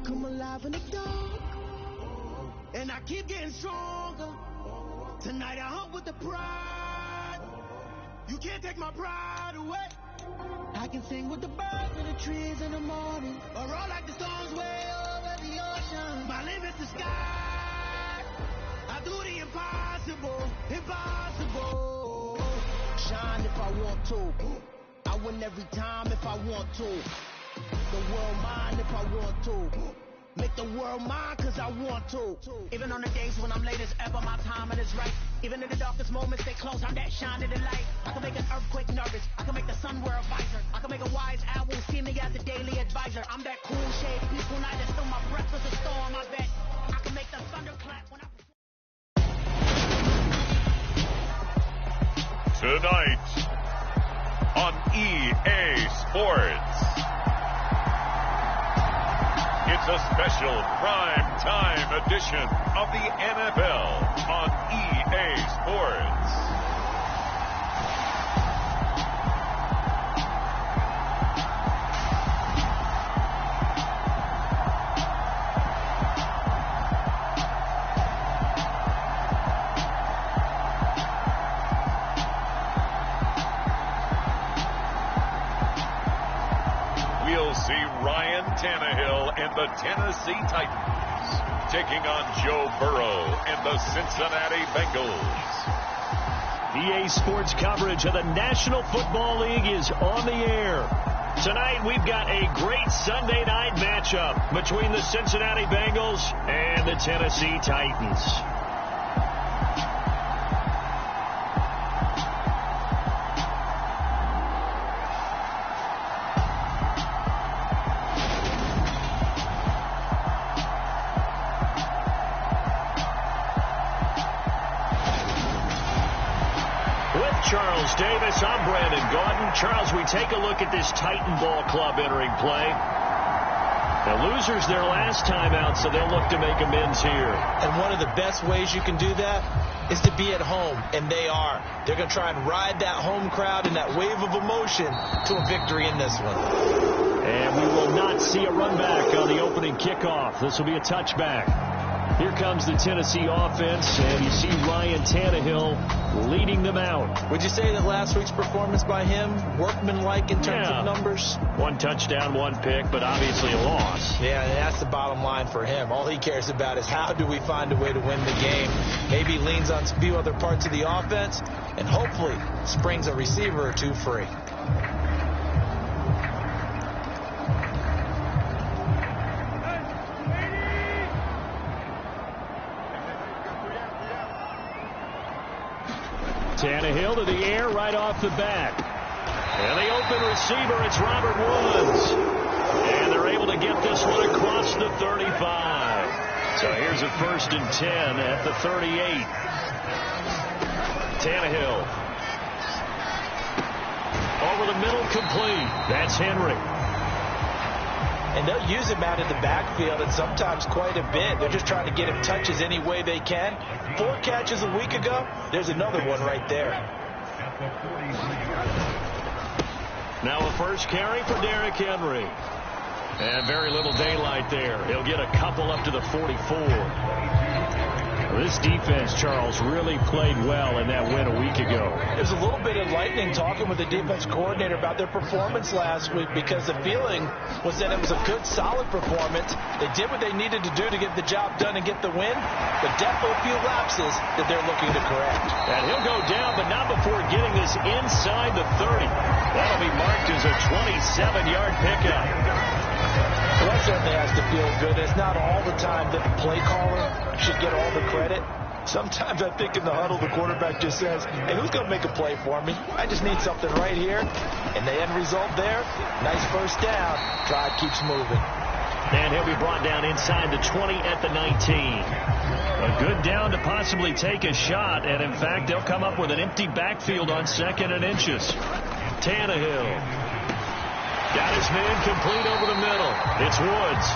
come alive in the dark, and I keep getting stronger. Tonight I hunt with the pride. You can't take my pride away. I can sing with the birds in the trees in the morning, or roll like the storms way over the ocean. My limit's the sky. I do the impossible, impossible. Shine if I want to. I win every time if I want to. The world mine if I want to. Make the world mine cause I want to. Even on the days when I'm late as ever, my timing is right. Even in the darkest moments, stay close, I'm that shining the light. I can make an earthquake nervous, I can make the sun wear a visor. I can make a wise owl see me as a daily advisor. I'm that cool shade, peaceful night, and still my breath is a storm, I bet. I can make the thunder clap when I... Tonight on EA Sports, it's a special prime time edition of the NFL on EA Sports. We'll see Ryan Tannehill and the Tennessee Titans taking on Joe Burrow and the Cincinnati Bengals. EA Sports coverage of the National Football League is on the air. Tonight we've got a great Sunday night matchup between the Cincinnati Bengals and the Tennessee Titans. Charles Davis, I'm Brandon Gaudin. Charles, we take a look at this Titan Ball Club entering play. The losers their last time out, so they'll look to make amends here. And one of the best ways you can do that is to be at home, and they are. They're going to try and ride that home crowd and that wave of emotion to a victory in this one. And we will not see a run back on the opening kickoff. This will be a touchback. Here comes the Tennessee offense, and you see Ryan Tannehill leading them out. Would you say that last week's performance by him, workmanlike in terms of numbers? One touchdown, one pick, but obviously a loss. Yeah, and that's the bottom line for him. All he cares about is how do we find a way to win the game. Maybe he leans on a few other parts of the offense, and hopefully springs a receiver or two free. Tannehill to the air right off the bat. And the open receiver, it's Robert Woods. And they're able to get this one across the 35. So here's a 1st and 10 at the 38. Tannehill. Over the middle, complete. That's Henry. And they'll use him out in the backfield, and sometimes quite a bit. They're just trying to get him touches any way they can. 4 catches a week ago. There's another one right there. Now a first carry for Derrick Henry. And very little daylight there. He'll get a couple up to the 44. This defense, Charles, really played well in that win a week ago. There's a little bit of lightning talking with the defense coordinator about their performance last week, because the feeling was that it was a good, solid performance. They did what they needed to do to get the job done and get the win, but definitely a few lapses that they're looking to correct. And he'll go down, but not before getting this inside the 30. That'll be marked as a 27-yard pickup. Well, that certainly has to feel good. It's not all the time that the play caller should get all the credit. Sometimes I think in the huddle, the quarterback just says, hey, who's going to make a play for me? I just need something right here. And the end result there, nice first down. Drive keeps moving. And he'll be brought down inside the 20 at the 19. A good down to possibly take a shot. And, in fact, they'll come up with an empty backfield on 2nd and inches. Tannehill. Got his man complete over the middle. It's Woods.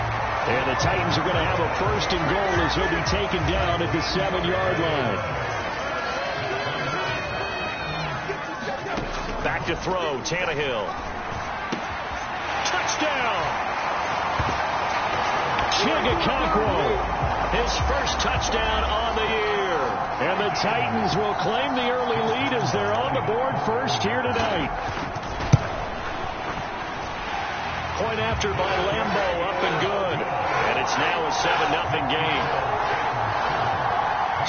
And the Titans are going to have a 1st and goal as he'll be taken down at the 7-yard line. Back to throw, Tannehill. Touchdown! his first touchdown on the year. And the Titans will claim the early lead as they're on the board first here tonight. Point after by Lambeau, up and good. And it's now a 7-0 game.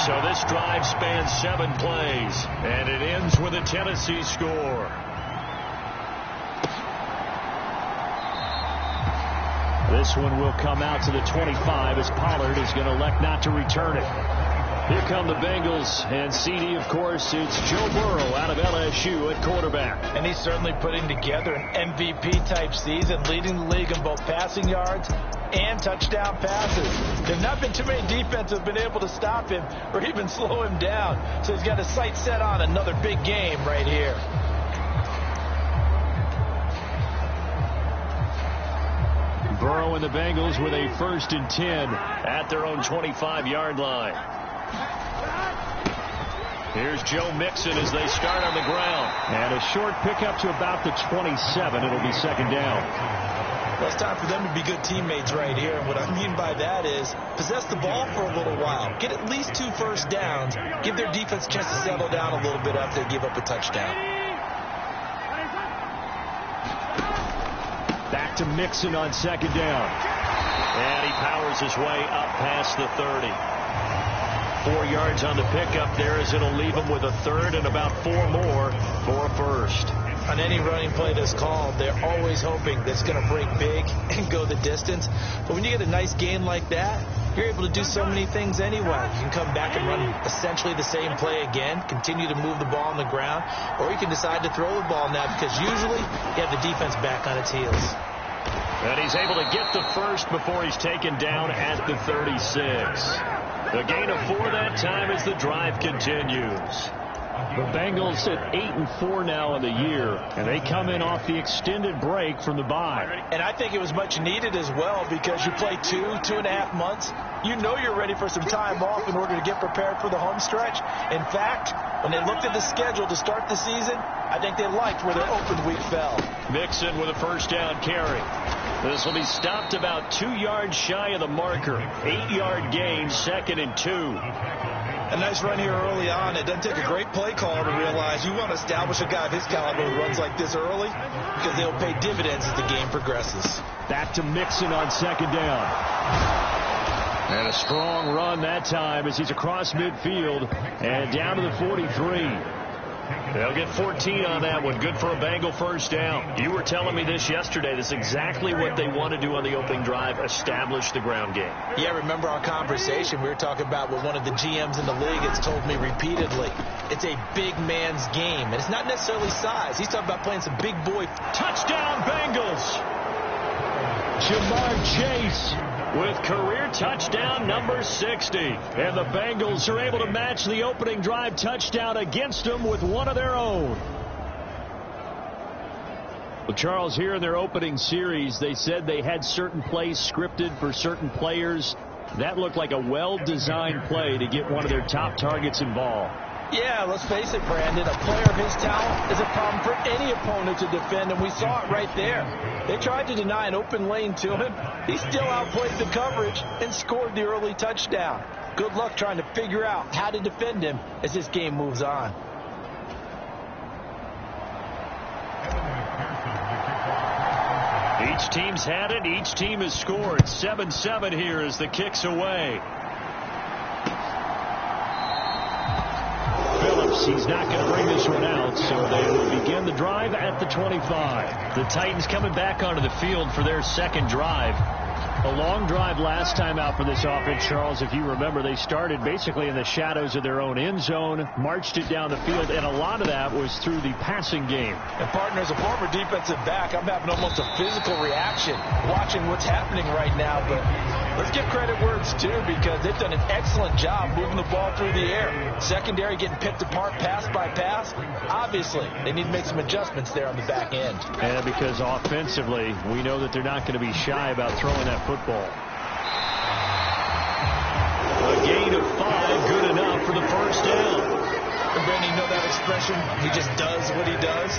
So this drive spans 7 plays, and it ends with a Tennessee score. This one will come out to the 25 as Pollard is going to elect not to return it. Here come the Bengals, and CD, of course, it's Joe Burrow out of LSU at quarterback. And he's certainly putting together an MVP-type season, leading the league in both passing yards and touchdown passes. There have not been too many defenses that have been able to stop him or even slow him down. So he's got his sights set on another big game right here. Burrow and the Bengals with a 1st and 10 at their own 25-yard line. Here's Joe Mixon as they start on the ground. And a short pickup to about the 27. It'll be 2nd down. Well, it's time for them to be good teammates right here. And what I mean by that is possess the ball for a little while. Get at least 2 first downs. Give their defense a chance to settle down a little bit after they give up a touchdown. Back to Mixon on 2nd down. And he powers his way up past the 30. 4 yards on the pickup there as it'll leave him with a 3rd and about 4 more for a 1st. On any running play that's called, they're always hoping that's going to break big and go the distance. But when you get a nice gain like that, you're able to do so many things anyway. You can come back and run essentially the same play again, continue to move the ball on the ground, or you can decide to throw the ball now because usually you have the defense back on its heels. And he's able to get the 1st before he's taken down at the 36. The gain of 4 that time as the drive continues. The Bengals at 8-4 now in the year, and they come in off the extended break from the bye. And I think it was much needed as well because you play 2.5 months. You know you're ready for some time off in order to get prepared for the home stretch. In fact, when they looked at the schedule to start the season, I think they liked where their open week fell. Mixon with a 1st down carry. This will be stopped about 2 yards shy of the marker. 8-yard gain, 2nd and 2. A nice run here early on. It doesn't take a great play call to realize you want to establish a guy of his caliber who runs like this early because they'll pay dividends as the game progresses. Back to Mixon on 2nd down. And a strong run that time as he's across midfield and down to the 43. They'll get 14 on that one. Good for a Bengal 1st down. You were telling me this yesterday. That's exactly what they want to do on the opening drive, establish the ground game. Yeah, remember our conversation. We were talking about what one of the GMs in the league has told me repeatedly. It's a big man's game, and it's not necessarily size. He's talking about playing some big boy. Touchdown, Bengals! Jamar Chase with career touchdown number 60. And the Bengals are able to match the opening drive touchdown against them with one of their own. Well, Charles, here in their opening series, they said they had certain plays scripted for certain players. That looked like a well-designed play to get one of their top targets involved. Yeah, let's face it, Brandon. A player of his talent is a problem for any opponent to defend, and we saw it right there. They tried to deny an open lane to him. He still outplayed the coverage and scored the early touchdown. Good luck trying to figure out how to defend him as this game moves on. Each team's had it. Each team has scored. 7-7 here as the kick's away. He's not going to bring this one out, so they will begin the drive at the 25. The Titans coming back onto the field for their 2nd drive. A long drive last time out for this offense, Charles. If you remember, they started basically in the shadows of their own end zone, marched it down the field, and a lot of that was through the passing game. And, partner, as a former defensive back, I'm having almost a physical reaction watching what's happening right now. But let's give credit where it's due because they've done an excellent job moving the ball through the air. Secondary getting picked apart pass by pass. Obviously, they need to make some adjustments there on the back end. And because offensively, we know that they're not going to be shy about throwing that football. A gain of 5, good enough for the 1st down. Brandon, you know that expression? He just does what he does.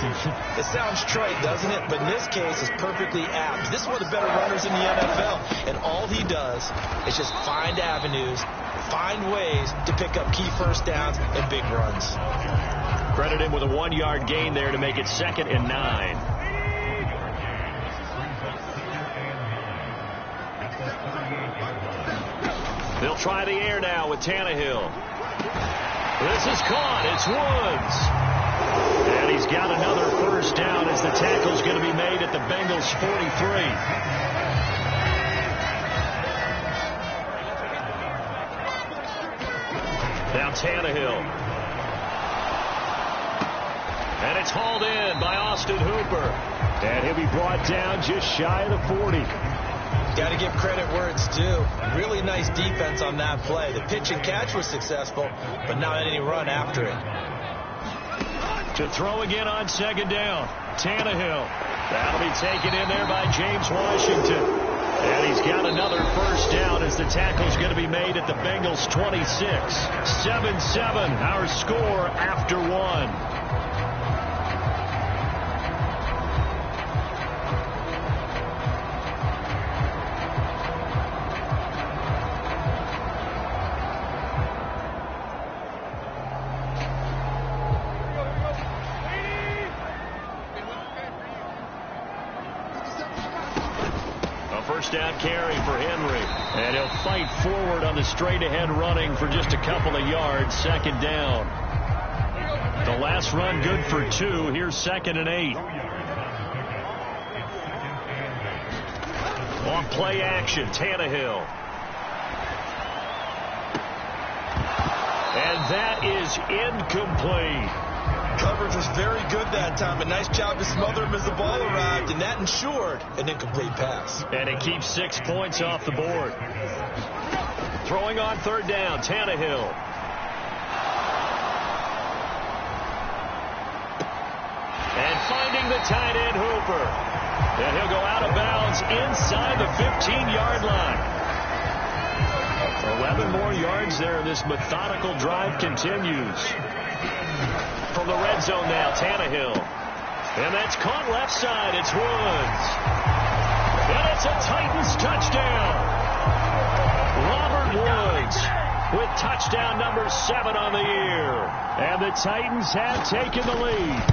It sounds trite, doesn't it? But in this case, it's perfectly apt. This is one of the better runners in the NFL, and all he does is just find avenues, find ways to pick up key first downs and big runs. Credit him with a 1-yard gain there to make it 2nd and 9. They'll try the air now with Tannehill. This is caught. It's Woods. And he's got another first down as the tackle's going to be made at the Bengals' 43. Now Tannehill. And it's hauled in by Austin Hooper. And he'll be brought down just shy of the 40. Got to give credit where it's due. Really nice defense on that play. The pitch and catch was successful, but not any run after it. To throw again on 2nd down. Tannehill. That'll be taken in there by James Washington. And he's got another first down as the tackle's going to be made at the Bengals' 26. 7-7, our score after 1. First down carry for Henry. And he'll fight forward on the straight-ahead running for just a couple of yards. 2nd down. The last run good for 2. Here's 2nd and 8. On play action, Tannehill. And that is incomplete. Coverage was very good that time. A nice job to smother him as the ball arrived, and that ensured an incomplete pass. And it keeps 6 points off the board. Throwing on 3rd down, Tannehill. And finding the tight end, Hooper. And he'll go out of bounds inside the 15-yard line. 11 more yards there. This methodical drive continues. From the red zone now, Tannehill. And that's caught left side. It's Woods. And it's a Titans touchdown. Robert Woods with touchdown number 7 on the year. And the Titans have taken the lead.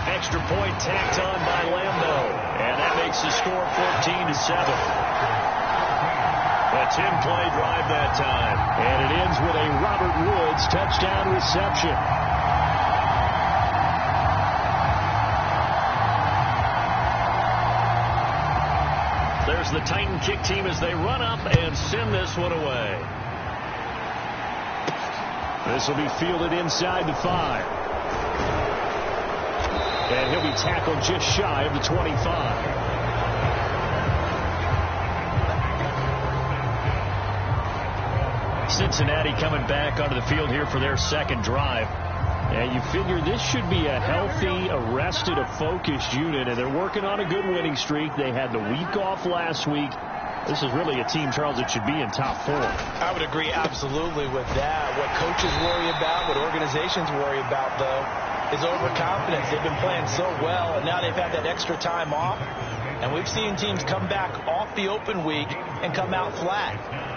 Extra point tacked on by Lambo. And that makes the score 14-7. A 10-play drive that time. And it ends with a Robert Woods touchdown reception. There's the Titan kick team as they run up and send this one away. This will be fielded inside the 5. And he'll be tackled just shy of the 25. Cincinnati coming back onto the field here for their 2nd drive. And you figure this should be a healthy, arrested, a focused unit. And they're working on a good winning streak. They had the week off last week. This is really a team, Charles, that should be in top 4. I would agree absolutely with that. What coaches worry about, what organizations worry about, though, is overconfidence. They've been playing so well, and now they've had that extra time off. And we've seen teams come back off the open week and come out flat.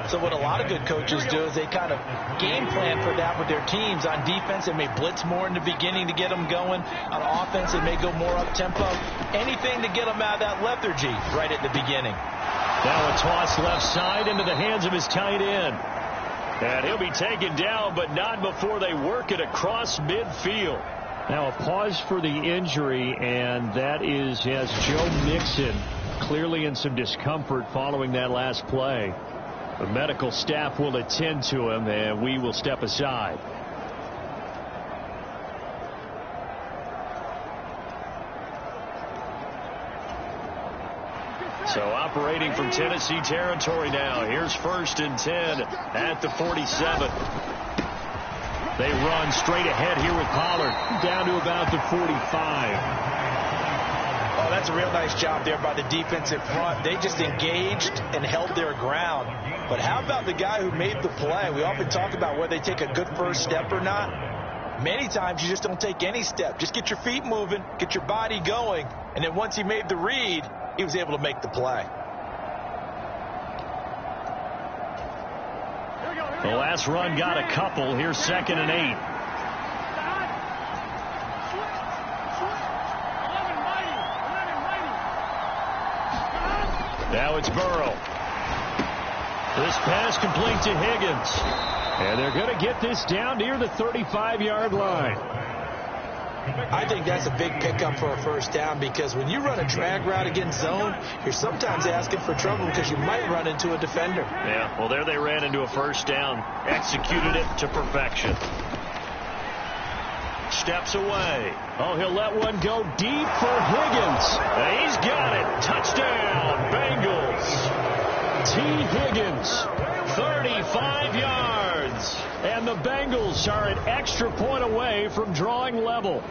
So what a lot of good coaches do is they kind of game plan for that with their teams. On defense, they may blitz more in the beginning to get them going. On offense, they may go more up-tempo. Anything to get them out of that lethargy right at the beginning. Now a toss left side into the hands of his tight end. And he'll be taken down, but not before they work it across midfield. Now a pause for the injury, and that is as Joe Mixon clearly in some discomfort following that last play. The medical staff will attend to him, and we will step aside. So operating from Tennessee territory now. Here's 1st and 10 at the 47. They run straight ahead here with Pollard down to about the 45. Oh, That's a real nice job there by the defense in front. They just engaged and held their ground. But how about the guy who made the play? We often talk about whether they take a good first step or not. Many times you just don't take any step. Just get your feet moving, get your body going, and then once he made the read, he was able to make the play. The last run got a couple. Here's 2nd and 8. Now it's Burrow. This pass complete to Higgins. And they're going to get this down near the 35-yard line. I think that's a big pickup for a first down because when you run a drag route against zone, you're sometimes asking for trouble because you might run into a defender. Yeah, well, there they ran into a first down. Executed it to perfection. Steps away. Oh, he'll let one go deep for Higgins. And he's got it. Touchdown, Bengals. T. Higgins, 35 yards. And the Bengals are an extra point away from drawing level.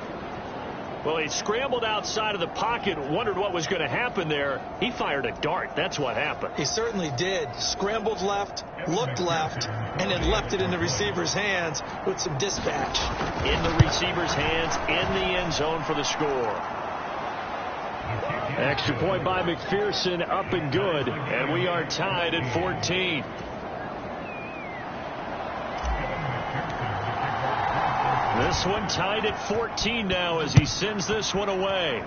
Well, he scrambled outside of the pocket, wondered what was going to happen there. He fired a dart. That's what happened. He certainly did. Scrambled left, looked left, and then left it in the receiver's hands with some dispatch. In the receiver's hands, in the end zone for the score. Extra point by McPherson, up and good. And we are tied at 14. This one tied at 14 now as he sends this one away.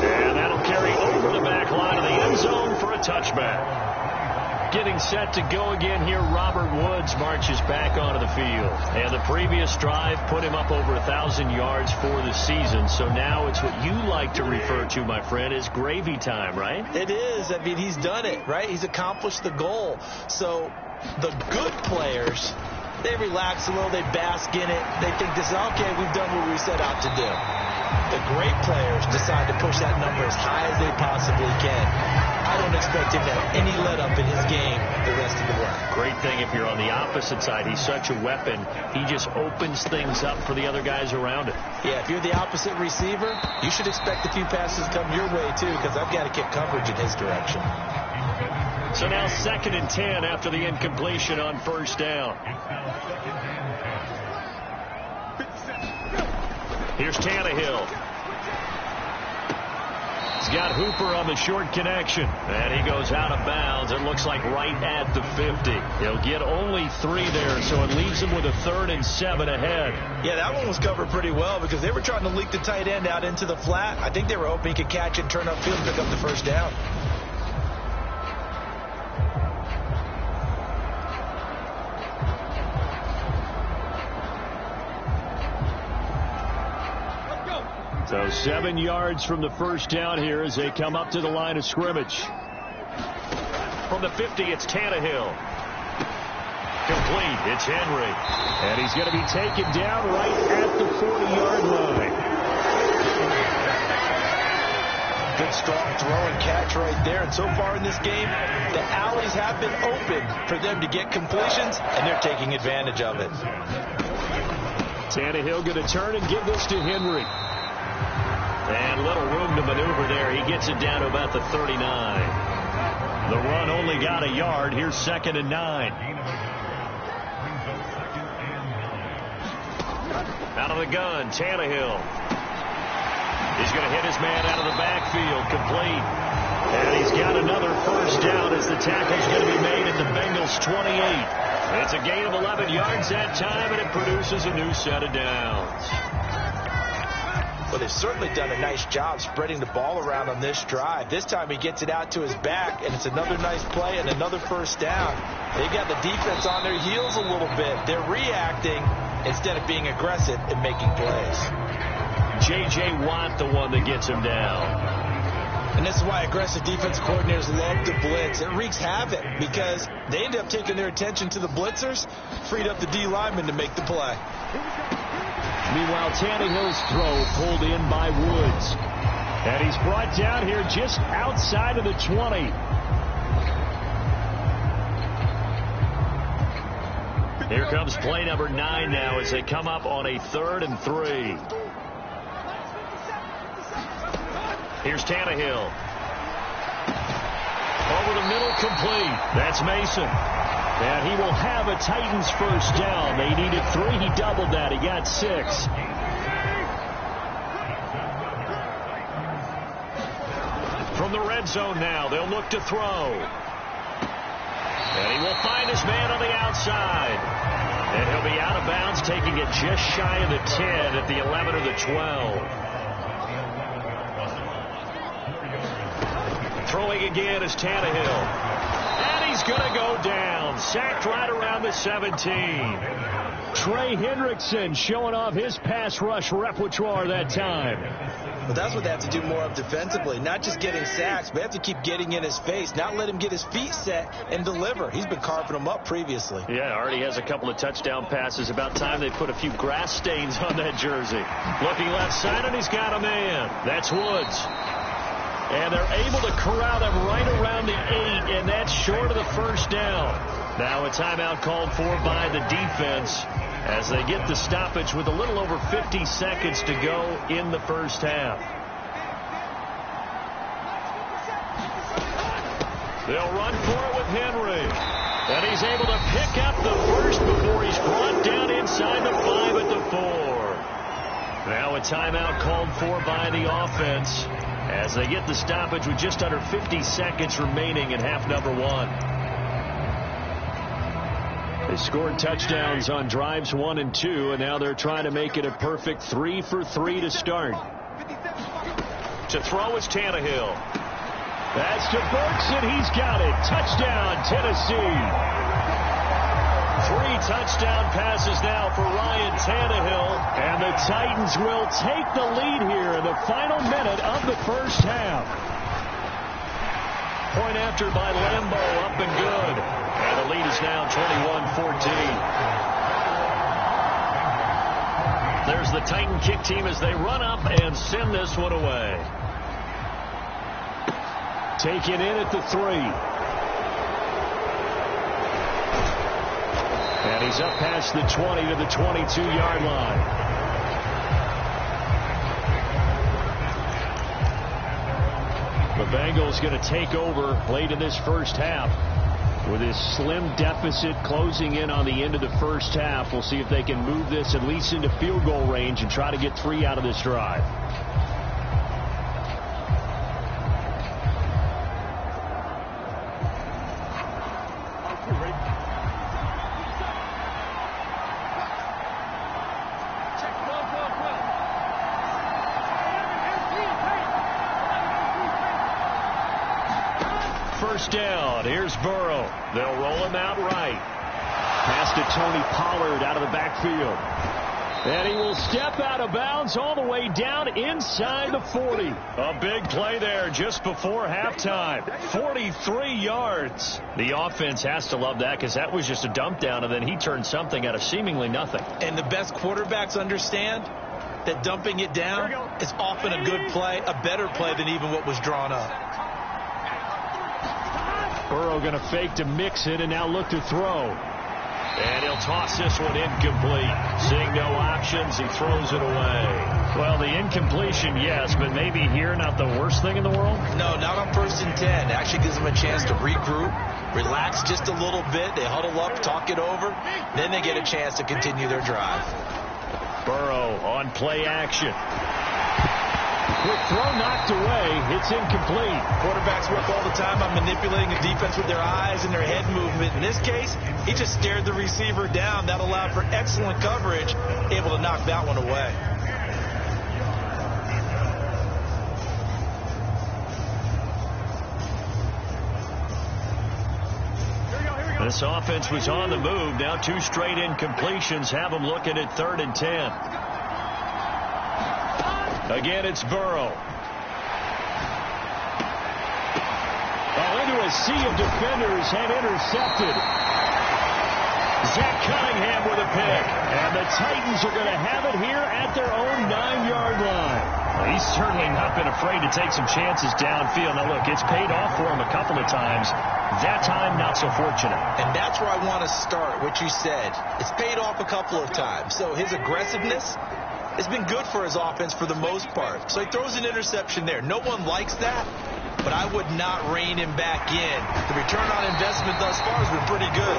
And that'll carry over the back line of the end zone for a touchback. Getting set to go again here, Robert Woods marches back onto the field. And the previous drive put him up over 1,000 yards for the season. So now it's what you like to refer to, my friend, as gravy time, right? It is. I mean, he's done it, right? He's accomplished the goal. So the good players, they relax a little, they bask in it. They think this is, okay, we've done what we set out to do. The great players decide to push that number as high as they possibly can. I don't expect him to have any let-up in his game the rest of the way. Great thing if you're on the opposite side. He's such a weapon. He just opens things up for the other guys around him. Yeah, if you're the opposite receiver, you should expect a few passes come your way, too, because I've got to get coverage in his direction. So now 2nd and 10 after the incompletion on first down. Here's Tannehill. He's got Hooper on the short connection. And he goes out of bounds. It looks like right at the 50. He'll get only 3 there, so it leaves him with a 3rd and 7 ahead. Yeah, that one was covered pretty well because they were trying to leak the tight end out into the flat. I think they were hoping he could catch it, turn upfield, and pick up the first down. So 7 yards from the first down here as they come up to the line of scrimmage. From the 50, it's Tannehill. Complete. It's Henry. And he's going to be taken down right at the 40-yard line. Good, strong throw and catch right there. And so far in this game, the alleys have been open for them to get completions, and they're taking advantage of it. Tannehill going to turn and give this to Henry. And little room to maneuver there. He gets it down to about the 39. The run only got a yard. Here's 2nd and 9. Out of the gun, Tannehill. He's going to hit his man out of the backfield, complete. And he's got another first down as the tackle's going to be made at the Bengals' 28. It's a gain of 11 yards that time, and it produces a new set of downs. Well, they've certainly done a nice job spreading the ball around on this drive. This time he gets it out to his back, and it's another nice play and another first down. They got the defense on their heels a little bit. They're reacting instead of being aggressive and making plays. J.J. Watt, the one that gets him down. And this is why aggressive defense coordinators love to blitz. It wreaks havoc because they end up taking their attention to the blitzers, freed up the D lineman to make the play. Meanwhile, Tannehill's throw pulled in by Woods. And he's brought down here just outside of the 20. Here comes play number 9 now as they come up on a 3rd and 3. Here's Tannehill. Over the middle, complete. That's Mason. And he will have a Titans first down. They needed 3. He doubled that. He got 6. From the red zone now, they'll look to throw. And he will find his man on the outside. And he'll be out of bounds, taking it just shy of the 10 at the 11 or the 12. Throwing again is Tannehill. And he's going to go down. Sacked right around the 17. Trey Hendrickson showing off his pass rush repertoire that time. Well, that's what they have to do more of defensively. Not just getting sacks, but they have to keep getting in his face. Not let him get his feet set and deliver. He's been carving them up previously. Yeah, already has a couple of touchdown passes. About time they put a few grass stains on that jersey. Looking left side, and he's got a man. That's Woods. And they're able to corral him right around the 8, and that's short of the first down. Now a timeout called for by the defense as they get the stoppage with a little over 50 seconds to go in the first half. They'll run for it with Henry. And he's able to pick up the first before he's brought down inside the 5 at the 4. Now a timeout called for by the offense as they get the stoppage with just under 50 seconds remaining in half number 1. They scored touchdowns on drives 1 and 2, and now they're trying to make it a perfect 3 for 3 to start. To throw is Tannehill. That's to Burks, and he's got it. Touchdown, Tennessee. 3 touchdown passes now for Ryan Tannehill, and the Titans will take the lead here in the final minute of the first half. Point after by Lambeau, up and good. And the lead is now 21-14. There's the Titan kick team as they run up and send this one away. Taken in at the 3. And he's up past the 20 to the 22-yard line. The Bengals going to take over late in this first half. With his slim deficit closing in on the end of the first half, we'll see if they can move this at least into field goal range and try to get 3 out of this drive. First down. Here's Burrow. They'll roll him out right. Pass to Tony Pollard out of the backfield. And he will step out of bounds all the way down inside the 40. A big play there just before halftime. 43 yards. The offense has to love that because that was just a dump down, and then he turned something out of seemingly nothing. And the best quarterbacks understand that dumping it down is often a good play, a better play than even what was drawn up. Burrow going to fake to mix it and now look to throw. And he'll toss this one incomplete. Seeing no options, he throws it away. Well, the incompletion, yes, but maybe here not the worst thing in the world? No, not on 1st and 10. Actually gives them a chance to regroup, relax just a little bit. They huddle up, talk it over. Then they get a chance to continue their drive. Burrow on play action. Quick throw knocked away. It's incomplete. Quarterbacks work all the time on manipulating the defense with their eyes and their head movement. In this case, he just stared the receiver down. That allowed for excellent coverage, able to knock that one away. This offense was on the move. Now 2 straight incompletions have them looking at 3rd and 10. Again, it's Burrow. Into a sea of defenders and intercepted. Zach Cunningham with a pick. And the Titans are going to have it here at their own 9-yard line. Well, he's certainly not been afraid to take some chances downfield. Now, look, it's paid off for him a couple of times. That time, not so fortunate. And that's where I want to start, what you said. It's paid off a couple of times. So his aggressiveness it's been good for his offense for the most part. So he throws an interception there. No one likes that, but I would not rein him back in. The return on investment thus far has been pretty good.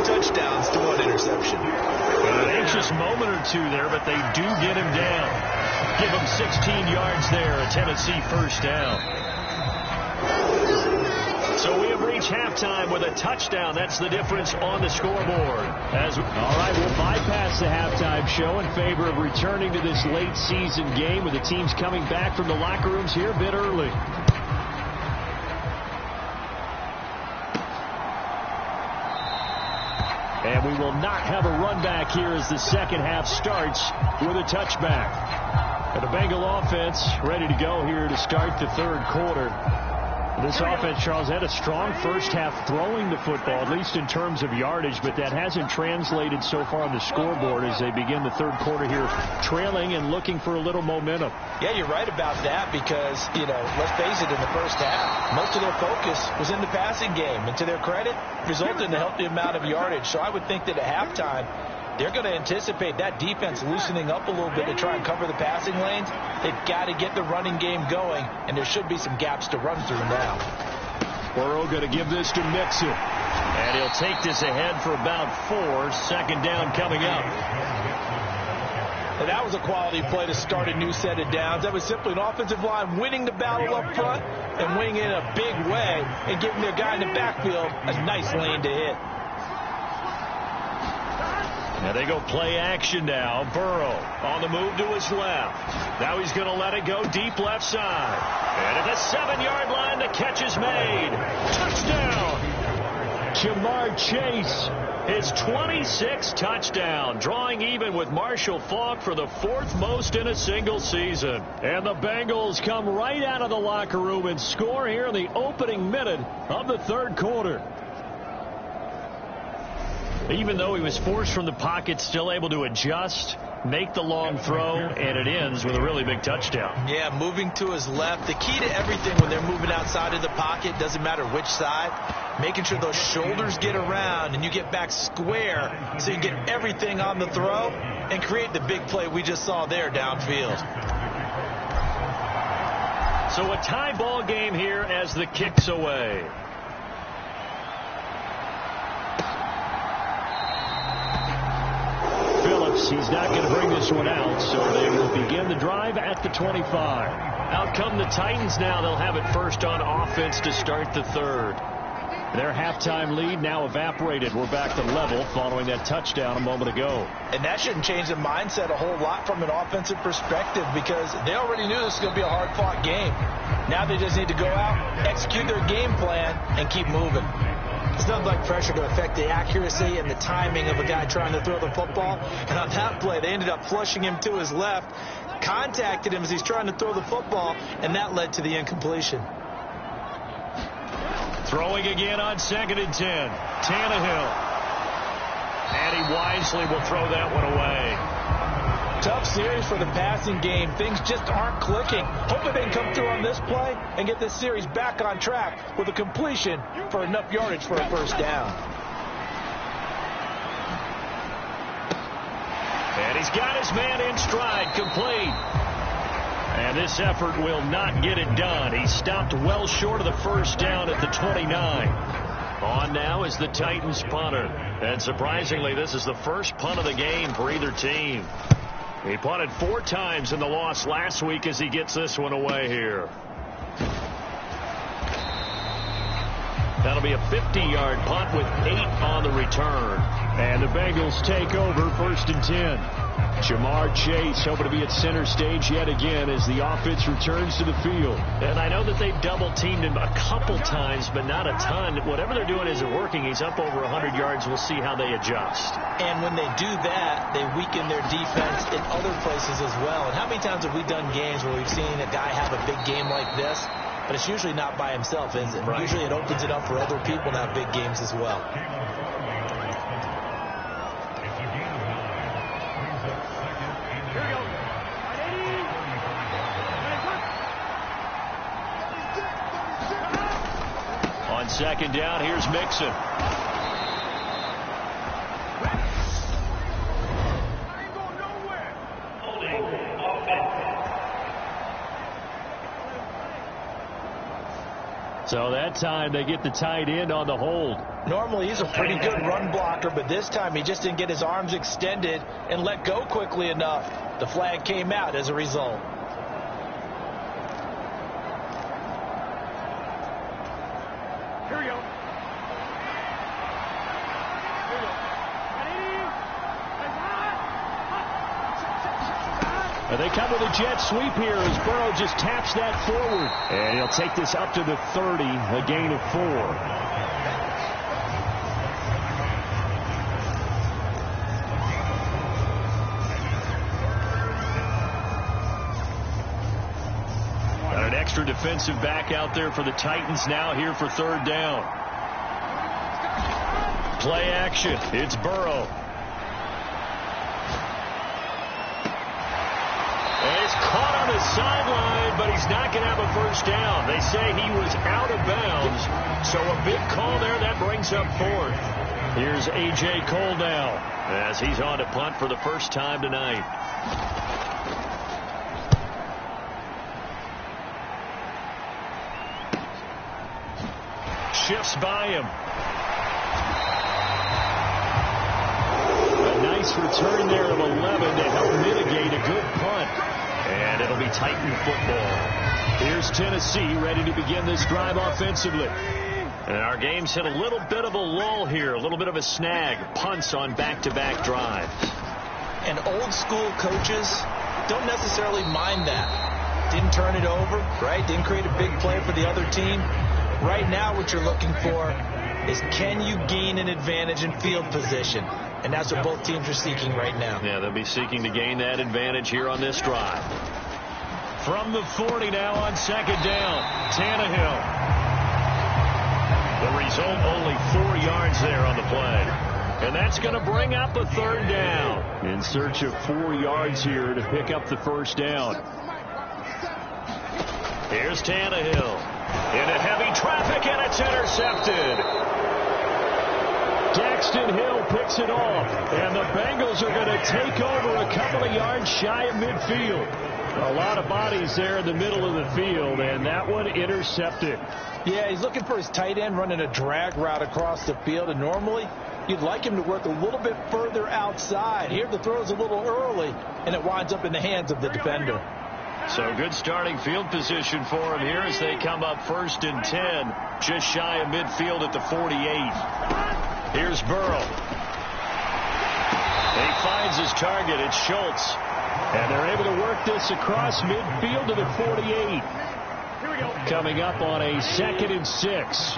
2 touchdowns to 1 interception. An anxious moment or two there, but they do get him down. Give him 16 yards there, a Tennessee first down. So we have reached halftime with a touchdown. That's the difference on the scoreboard. All right, we'll bypass the halftime show in favor of returning to this late season game with the teams coming back from the locker rooms here a bit early. And we will not have a run back here as the second half starts with a touchback. And the Bengal offense ready to go here to start the third quarter. This offense, Charles, had a strong first half throwing the football, at least in terms of yardage, but that hasn't translated so far on the scoreboard as they begin the third quarter here trailing and looking for a little momentum. Yeah, you're right about that because, let's face it, in the first half, most of their focus was in the passing game. And to their credit, resulted in a healthy amount of yardage. So I would think that at halftime, they're going to anticipate that defense loosening up a little bit to try and cover the passing lanes. They've got to get the running game going, and there should be some gaps to run through now. Burrow going to give this to Mixon. And he'll take this ahead for about 4. Second down coming up. And that was a quality play to start a new set of downs. That was simply an offensive line winning the battle up front and winning it in a big way and giving their guy in the backfield a nice lane to hit. Now they go play action now. Burrow on the move to his left. Now he's going to let it go deep left side. And at the 7-yard line, the catch is made. Touchdown! Jamar Chase, his 26th touchdown, drawing even with Marshall Faulk for the 4th most in a single season. And the Bengals come right out of the locker room and score here in the opening minute of the third quarter. Even though he was forced from the pocket, still able to adjust, make the long throw, and it ends with a really big touchdown. Yeah, moving to his left. The key to everything when they're moving outside of the pocket, doesn't matter which side, making sure those shoulders get around and you get back square so you get everything on the throw and create the big play we just saw there downfield. So a tie ball game here as the kick's away. He's not going to bring this one out, so they will begin the drive at the 25. Out come the Titans now. They'll have it first on offense to start the third. Their halftime lead now evaporated. We're back to level following that touchdown a moment ago. And that shouldn't change the mindset a whole lot from an offensive perspective because they already knew this was going to be a hard-fought game. Now they just need to go out, execute their game plan, and keep moving. It's nothing like pressure to affect the accuracy and the timing of a guy trying to throw the football. And on that play, they ended up flushing him to his left, contacted him as he's trying to throw the football, and that led to the incompletion. Throwing again on 2nd and 10. Tannehill. And he wisely will throw that one away. Tough series for the passing game. Things just aren't clicking. Hopefully they can come through on this play and get this series back on track with a completion for enough yardage for a first down. And he's got his man in stride, complete. And this effort will not get it done. He stopped well short of the first down at the 29. On now is the Titans punter. And surprisingly, this is the first punt of the game for either team. He punted 4 times in the loss last week as he gets this one away here. That'll be a 50-yard punt with 8 on the return. And the Bengals take over 1st and 10. Jamar Chase hoping to be at center stage yet again as the offense returns to the field. And I know that they've double-teamed him a couple times, but not a ton. Whatever they're doing isn't working. He's up over 100 yards. We'll see how they adjust. And when they do that, they weaken their defense in other places as well. And how many times have we done games where we've seen a guy have a big game like this, but it's usually not by himself, is it? Right. Usually it opens it up for other people to have big games as well. On 2nd down, here's Mixon. So that time they get the tight end on the hold. Normally he's a pretty good run blocker, but this time he just didn't get his arms extended and let go quickly enough. The flag came out as a result. Here we go. They come with a jet sweep here as Burrow just taps that forward. And he'll take this up to the 30, a gain of 4. Got an extra defensive back out there for the Titans now here for 3rd down. Play action. It's Burrow. Caught on the sideline, but he's not going to have a first down. They say he was out of bounds, so a big call there. That brings up 4th. Here's A.J. Cole now as he's on to punt for the first time tonight. Shifts by him. A nice return there of 11 to help mitigate a good punt. And it'll be Titan football. Here's Tennessee ready to begin this drive offensively. And our game's hit a little bit of a lull here, a little bit of a snag. Punts on back-to-back drives. And old school coaches don't necessarily mind that. Didn't turn it over, right? Didn't create a big play for the other team. Right now what you're looking for is can you gain an advantage in field position? And that's what both teams are seeking right now. Yeah, they'll be seeking to gain that advantage here on this drive. From the 40 now on 2nd down, Tannehill. The result, only 4 yards there on the play. And that's going to bring up a 3rd down. In search of 4 yards here to pick up the first down. Here's Tannehill. Into heavy traffic, and it's intercepted. Daxton Hill picks it off, and the Bengals are going to take over a couple of yards shy of midfield. A lot of bodies there in the middle of the field, and that one intercepted. Yeah, he's looking for his tight end running a drag route across the field, and normally you'd like him to work a little bit further outside. Here the throw's a little early, and it winds up in the hands of the defender. So good starting field position for him here as they come up 1st and 10, just shy of midfield at the 48. Here's Burrow. He finds his target. It's Schultz. And they're able to work this across midfield to the 48. Coming up on a 2nd and 6.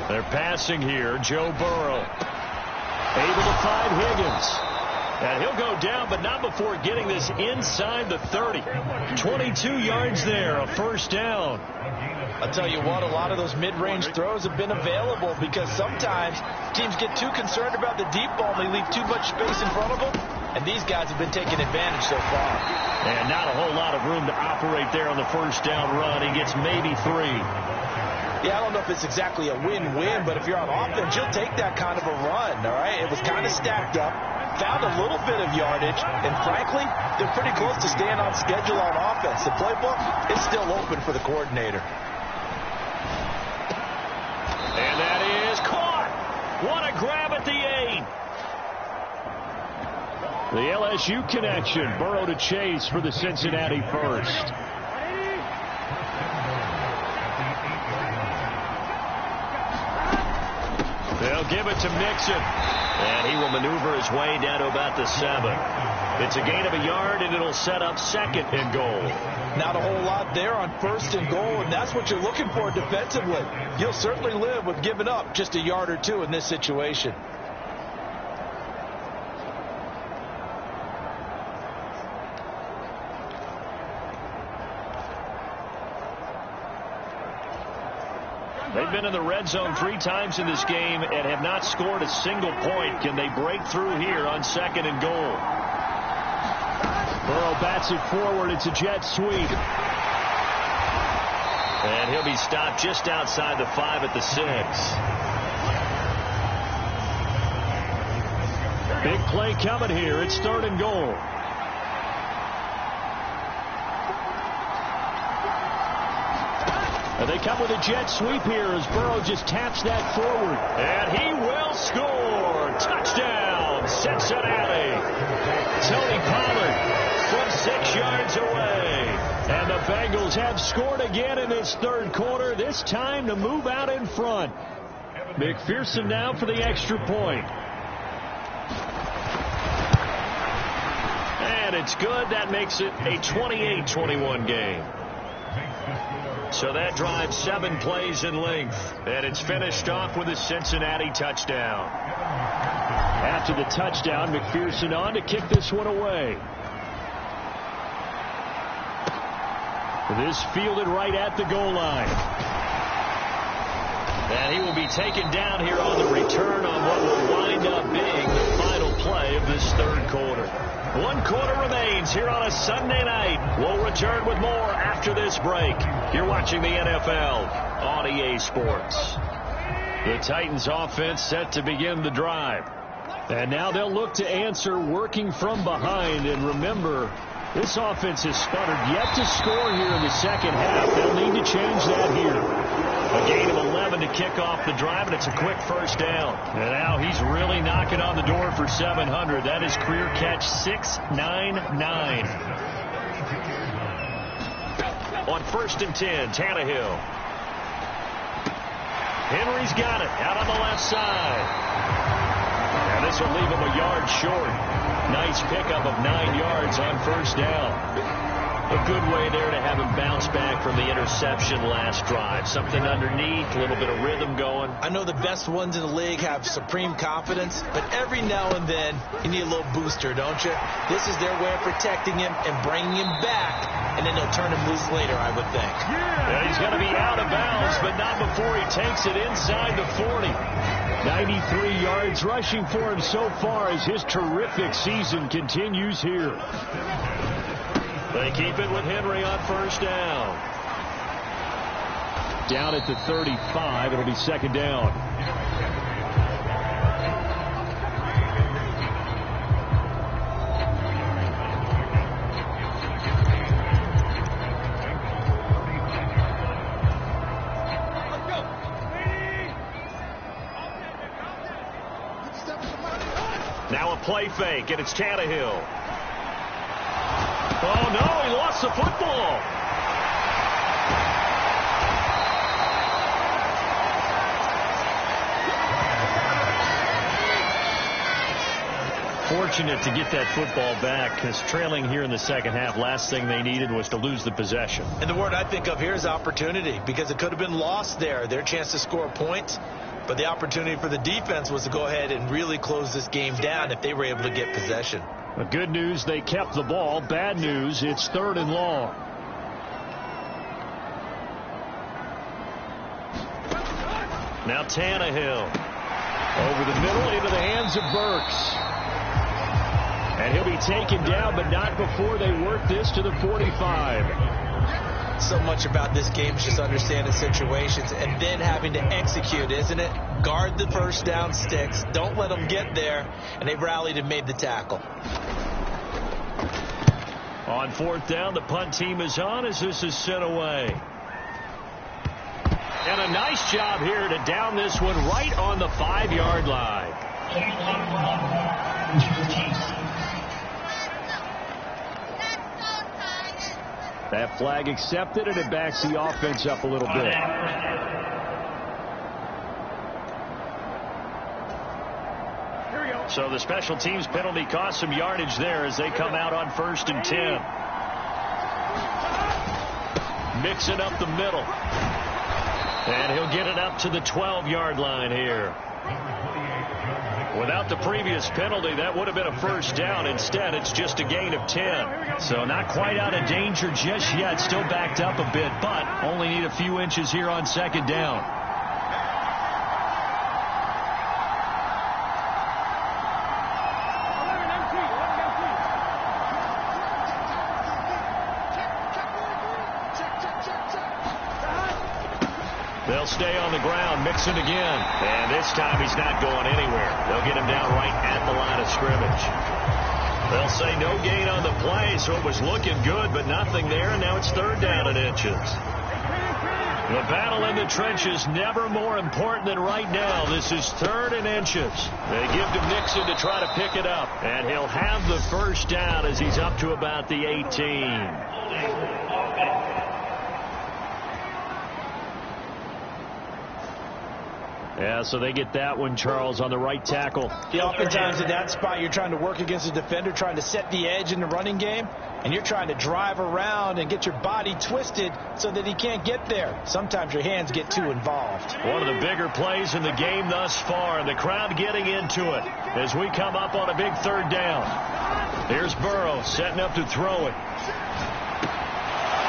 They're passing here. Joe Burrow. Able to find Higgins. And he'll go down, but not before getting this inside the 30. 22 yards there, a first down. I'll tell you what, a lot of those mid-range throws have been available because sometimes teams get too concerned about the deep ball and they leave too much space in front of them. And these guys have been taking advantage so far. And not a whole lot of room to operate there on the first down run. He gets maybe 3. Yeah, I don't know if it's exactly a win-win, but if you're on offense, you'll take that kind of a run, all right? It was kind of stacked up, found a little bit of yardage, and frankly, they're pretty close to staying on schedule on offense. The playbook is still open for the coordinator. And that is caught. What a grab at the 8. The LSU connection. Burrow to Chase for the Cincinnati first. They'll give it to Mixon. And he will maneuver his way down to about the 7. It's a gain of a yard, and it'll set up 2nd and goal. Not a whole lot there on 1st and goal, and that's what you're looking for defensively. You'll certainly live with giving up just a yard or 2 in this situation. They've been in the red zone 3 times in this game and have not scored a single point. Can they break through here on 2nd and goal? Burrow bats it forward. It's a jet sweep. And he'll be stopped just outside the 5 at the 6. Big play coming here. It's 3rd and goal. They come with a jet sweep here as Burrow just taps that forward. And he will score. Touchdown, Cincinnati. Tony Pollard from 6 yards away. And the Bengals have scored again in this third quarter, this time to move out in front. McPherson now for the extra point. And it's good. That makes it a 28-21 game. So that drives 7 plays in length. And it's finished off with a Cincinnati touchdown. After the touchdown, McPherson on to kick this one away. This fielded right at the goal line. And he will be taken down here on the return on what will wind up being the final play of this third quarter. 1 quarter remains here on a Sunday night. We'll return with more after this break. You're watching the NFL on EA Sports. The Titans offense set to begin the drive. And now they'll look to answer working from behind. And remember, this offense has sputtered yet to score here in the second half. They'll need to change that here. A gain of 11 to kick off the drive, and it's a quick first down. And now he's really knocking on the door for 700. That is career catch 699. On 1st and 10, Tannehill. Henry's got it out on the left side. And this will leave him a yard short. Nice pickup of 9 yards on first down. A good way there to have him bounce back from the interception last drive. Something underneath, a little bit of rhythm going. I know the best ones in the league have supreme confidence, but every now and then you need a little booster, don't you? This is their way of protecting him and bringing him back, and then they'll turn him loose later, I would think. Yeah, he's going to be out of bounds, but not before he takes it inside the 40. 93 yards rushing for him so far as his terrific season continues here. They keep it with Henry on first down. Down at the 35. It'll be second down. Now a play fake, and it's Tannehill. Oh, no, he lost the football. Fortunate to get that football back, because trailing here in the second half, last thing they needed was to lose the possession. And the word I think of here is opportunity, because it could have been lost there. Their chance to score points, but the opportunity for the defense was to go ahead and really close this game down if they were able to get possession. The good news, they kept the ball. Bad news, it's 3rd and long. Now Tannehill. Over the middle into the hands of Burks. And he'll be taken down, but not before they work this to the 45. So much about this game is just understanding situations and then having to execute, isn't it? Guard the first down sticks. Don't let them get there. And they rallied and made the tackle. On 4th down, the punt team is on as this is sent away. And a nice job here to down this one right on the 5-yard line. That flag accepted, and it backs the offense up a little bit. So the special teams penalty cost some yardage there as they come out on 1st and 10. Mixing up the middle. And he'll get it up to the 12-yard line here. Without the previous penalty, that would have been a first down. Instead, it's just a gain of 10. So not quite out of danger just yet. Still backed up a bit, but only need a few inches here on 2nd down. They'll stay on the ground, mix it again. And this time he's not going anywhere. They'll get him down right at the line of scrimmage. They'll say no gain on the play, so it was looking good, but nothing there, and now it's 3rd down and inches. The battle in the trenches never more important than right now. This is 3rd and inches. They give to Mixon to try to pick it up. And he'll have the first down as he's up to about the 18. Yeah, so they get that one, Charles, on the right tackle. Yeah, oftentimes in that spot, you're trying to work against a defender, trying to set the edge in the running game, and you're trying to drive around and get your body twisted so that he can't get there. Sometimes your hands get too involved. One of the bigger plays in the game thus far, and the crowd getting into it as we come up on a big 3rd down. Here's Burrow setting up to throw it.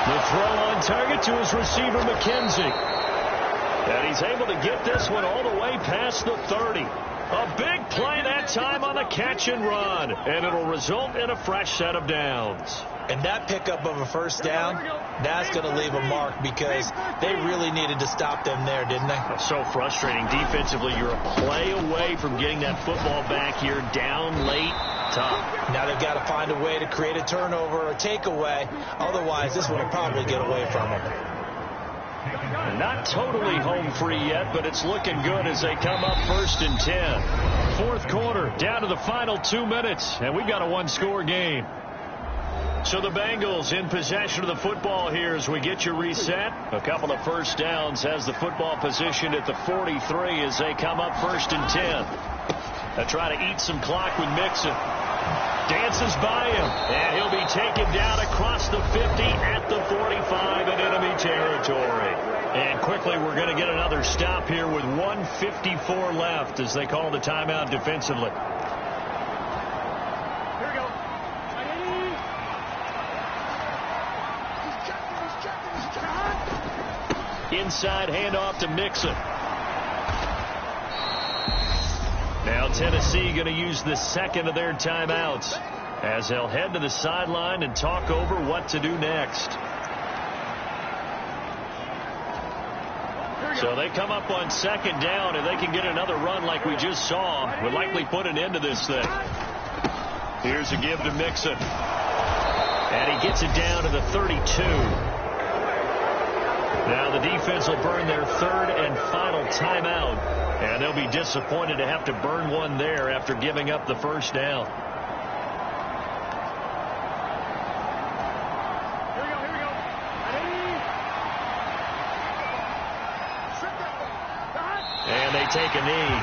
The throw on target to his receiver, McKenzie. And he's able to get this one all the way past the 30. A big play that time on the catch and run. And it'll result in a fresh set of downs. And that pickup of a first down, that's going to leave a mark because they really needed to stop them there, didn't they? So frustrating. Defensively, you're a play away from getting that football back here down late. Tough. Now they've got to find a way to create a turnover or a takeaway. Otherwise, this one will probably get away from them. Not totally home free yet, but it's looking good as they come up 1st and 10. 4th quarter, down to the final 2 minutes, and we've got a one-score game. So the Bengals in possession of the football here as we get you reset. A couple of first downs has the football positioned at the 43 as they come up 1st and 10. They try to eat some clock with Mixon. Dances by him, and he'll be taken down across the 50 at the 45 in enemy territory. And quickly, we're going to get another stop here with 1:54 left as they call the timeout defensively. Here we go. Inside handoff to Mixon. Now Tennessee going to use the second of their timeouts as they'll head to the sideline and talk over what to do next. So they come up on 2nd down, and they can get another run like we just saw. Would likely put an end to this thing. Here's a give to Mixon. And he gets it down to the 32. Now the defense will burn their 3rd and final timeout. And they'll be disappointed to have to burn one there after giving up the first down. And they take a knee.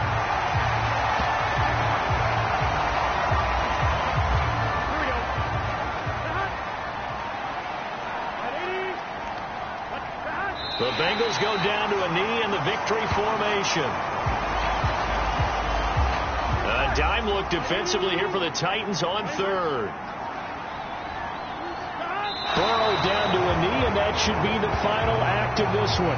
The Bengals go down to a knee in the victory formation. A dime look defensively here for the Titans on 3rd. Burrow down to a knee, and that should be the final act of this one.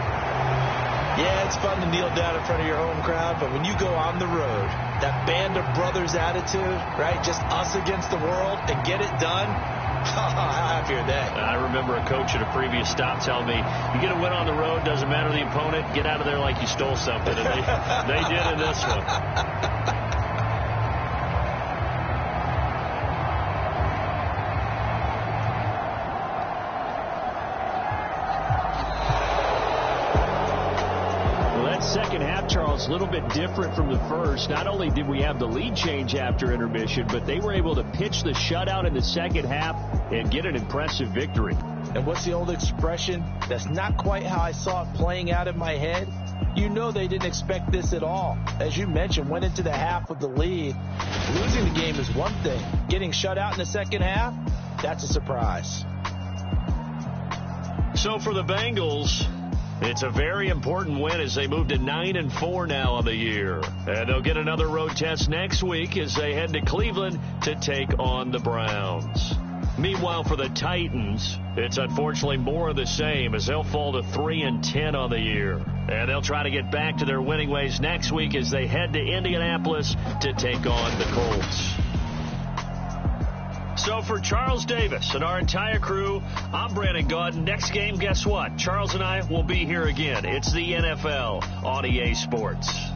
Yeah, it's fun to kneel down in front of your home crowd, but when you go on the road, that band of brothers attitude, right, just us against the world, and get it done, how happy are they? I remember a coach at a previous stop telling me, you get a win on the road, doesn't matter the opponent, get out of there like you stole something, and they did in this one. Second half, Charles, a little bit different from the first. Not only did we have the lead change after intermission, but they were able to pitch the shutout in the second half and get an impressive victory. And what's the old expression? That's not quite how I saw it playing out in my head. You know they didn't expect this at all. As you mentioned, went into the half with the lead. Losing the game is one thing. Getting shut out in the second half, that's a surprise. So for the Bengals, it's a very important win as they move to 9-4 now on the year. And they'll get another road test next week as they head to Cleveland to take on the Browns. Meanwhile, for the Titans, it's unfortunately more of the same as they'll fall to 3-10 on the year. And they'll try to get back to their winning ways next week as they head to Indianapolis to take on the Colts. So for Charles Davis and our entire crew, I'm Brandon Gaudin. Next game, guess what? Charles and I will be here again. It's the NFL on EA Sports.